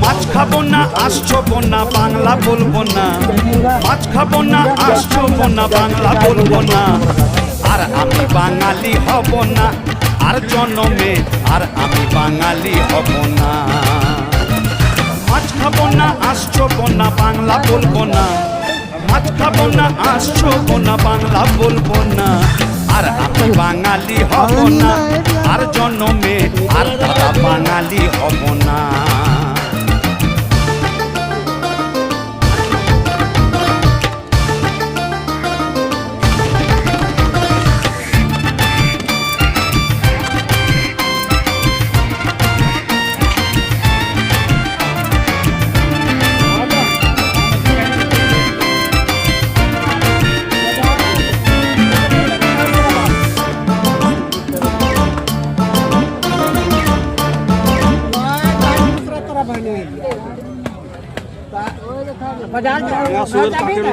মাছ খাবো না আসছো না বাংলা বলবো না, মাছ খাবো না আসছো না বাংলা বলবো না। আর আমি বাঙালি হব না আর জন্মে, আর আমি বাঙালি হব না। মাছ খাবো না আসছো না বাংলা বলবো না, মাছ খাবো না আসছো না বাংলা বলবো না। আর আমি বাঙালি হব না আর জন্মে, আর দাদা বাঙালি হব না।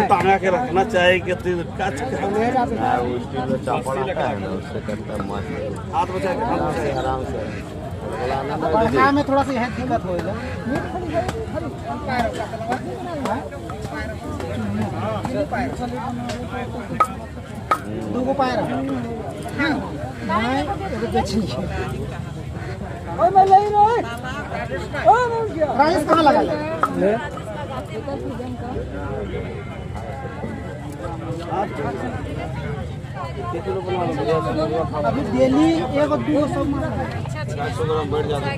टांगा के रखना चाहिए कि हाथ बचा के आराम से में थोड़ा सा यह दिक्कत होएगा। दो पैर प्राइस कहाँ लगा अभी डेली एक और 200 बैठ जाता है।